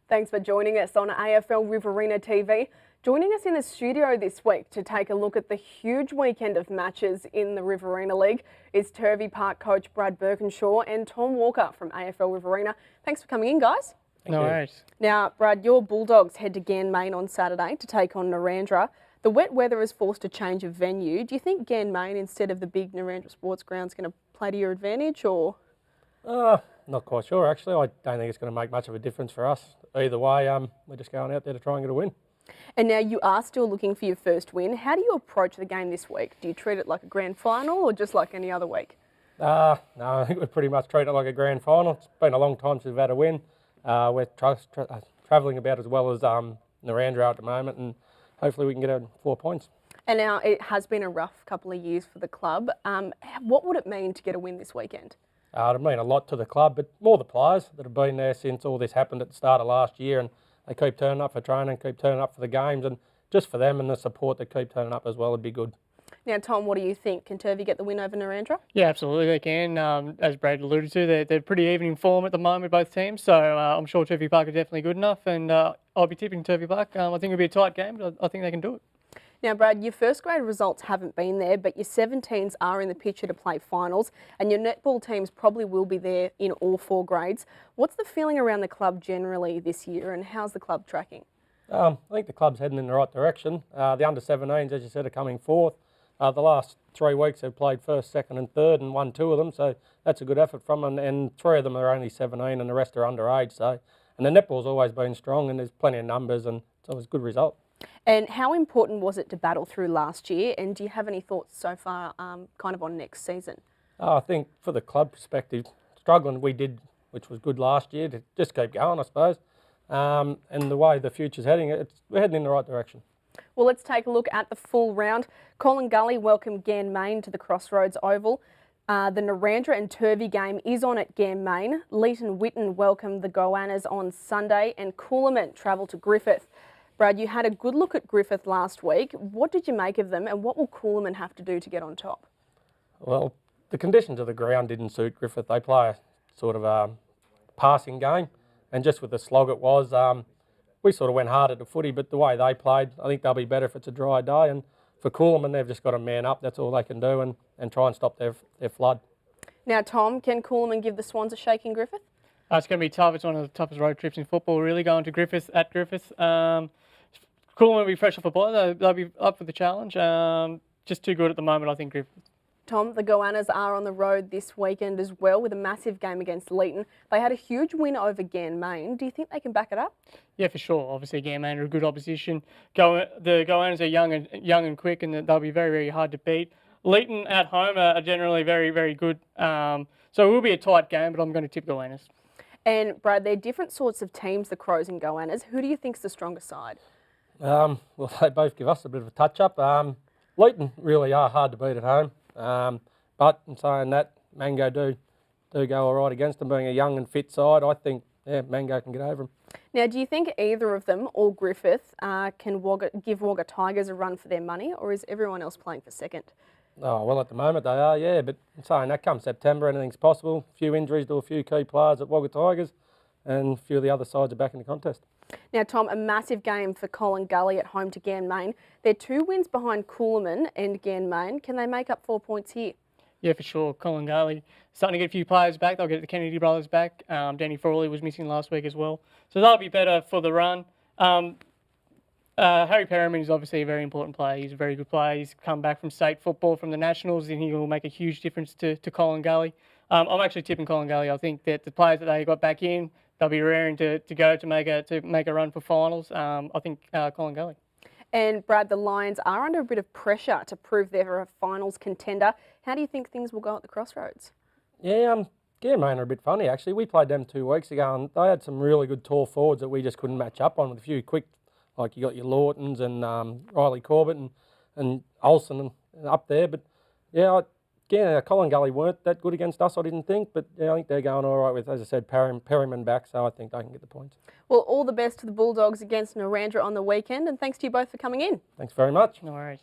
Thanks for joining us on AFL Riverina TV. Joining us in the studio this week to take a look at the huge weekend of matches in the Riverina League is Turvey Park coach Brad Burkinshaw and Tom Walker from AFL Riverina. Thanks for coming in, guys. No worries. Now, Brad, your Bulldogs head to Ganmain on Saturday to take on Narrandera. The wet weather has forced a change of venue. Do you think Ganmain, instead of the big Narrandera Sports Ground, is going to play to your advantage, or...? Not quite sure, actually. I don't think it's going to make much of a difference for us. Either way, we're just going out there to try and get a win. And now you are still looking for your first win. How do you approach the game this week? Do you treat it like a grand final or just like any other week? No, I think we pretty much treat it like a grand final. It's been a long time since we've had a win. We're travelling about as well as Narrandera at the moment, and hopefully we can get 4 points. And now it has been a rough couple of years for the club. What would it mean to get a win this weekend? It'll mean a lot to the club, but more the players that have been there since all this happened at the start of last year, and they keep turning up for training, keep turning up for the games, and just for them and the support that keep turning up as well would be good. Now, Tom, what do you think? Can Turvey get the win over Narrandera? Yeah, absolutely they can. As Brad alluded to, they're pretty even in form at the moment, both teams, so I'm sure Turvey Park are definitely good enough, and I'll be tipping Turvey Park. I think it'll be a tight game, but I think they can do it. Now, Brad, your first grade results haven't been there, but your 17s are in the picture to play finals, and your netball teams probably will be there in all 4 grades. What's the feeling around the club generally this year, and how's the club tracking? I think the club's heading in the right direction. The under-17s, as you said, are coming fourth. The last 3 weeks they've played first, second and third and won 2 of them, so that's a good effort from them, and 3 of them are only 17 and the rest are underage. So, and the netball's always been strong and there's plenty of numbers, and it's always a good result. And how important was it to battle through last year, and do you have any thoughts so far kind of on next season? I think for the club perspective, struggling we did, which was good last year, to just keep going, I suppose. And the way the future's heading, we're heading in the right direction. Well, let's take a look at the full round. Colin Gully welcomed Ganmain to the Crossroads Oval. The Narrandera and Turvey game is on at Ganmain. Leeton Witten welcomed the Goannas on Sunday, and Coolament travelled to Griffith. Brad, you had a good look at Griffith last week. What did you make of them, and what will Coolament have to do to get on top? Well, the conditions of the ground didn't suit Griffith. They play a sort of a passing game, and just with the slog it was, we sort of went hard at the footy, but the way they played, I think they'll be better if it's a dry day. And for Coolament, they've just got to man up. That's all they can do, and try and stop their flood. Now, Tom, can Coolament give the Swans a shake in Griffith? It's going to be tough. It's one of the toughest road trips in football, really, going to Griffith, at Griffith. Coolament will be fresh off a bye. They'll be up for the challenge. Just too good at the moment, I think, Griffith. Tom, the Goannas are on the road this weekend as well with a massive game against Leeton. They had a huge win over Ganmain. Do you think they can back it up? Yeah, for sure. Obviously, Ganmain are a good opposition. The Goannas are young and quick, and they'll be very, very hard to beat. Leeton at home are generally very, very good. So it will be a tight game, but I'm going to tip Goannas. And Brad, they're different sorts of teams, the Crows and Goannas. Who do you think's the stronger side? Well, they both give us a bit of a touch-up. Leeton really are hard to beat at home. But in saying that, Mango do go all right against them, being a young and fit side. I think, yeah, Mango can get over them. Now, do you think either of them, or Griffith, can give Wagga Tigers a run for their money, or is everyone else playing for second? Oh, well, at the moment they are, yeah, but in saying that, come September, anything's possible. A few injuries to a few key players at Wagga Tigers, and a few of the other sides are back in the contest. Now, Tom, a massive game for Colin Gully at home to Ganmain. They're 2 wins behind Coolament and Ganmain. Can they make up 4 points here? Yeah, for sure. Colin Gully starting to get a few players back. They'll get the Kennedy brothers back. Danny Frawley was missing last week as well. So that'll be better for the run. Harry Perriman is obviously a very important player. He's a very good player. He's come back from state football, from the Nationals, and he will make a huge difference to Colin Gully. I'm actually tipping Colin Gully. I think that the players that they got back in, they'll be raring to go to make a run for finals. I think Colin Gully. And Brad, the Lions are under a bit of pressure to prove they're a finals contender. How do you think things will go at the Crossroads? Yeah, Ganmain are a bit funny actually. We played them 2 weeks ago, and they had some really good tall forwards that we just couldn't match up on, with a few quick, like you got your Lawtons and Riley Corbett and Olsen and up there. But yeah, Colin Gully weren't that good against us, I didn't think, but yeah, I think they're going all right with, as I said, Perryman back, so I think they can get the points. Well, all the best to the Bulldogs against Narrandera on the weekend, and thanks to you both for coming in. Thanks very much. No worries.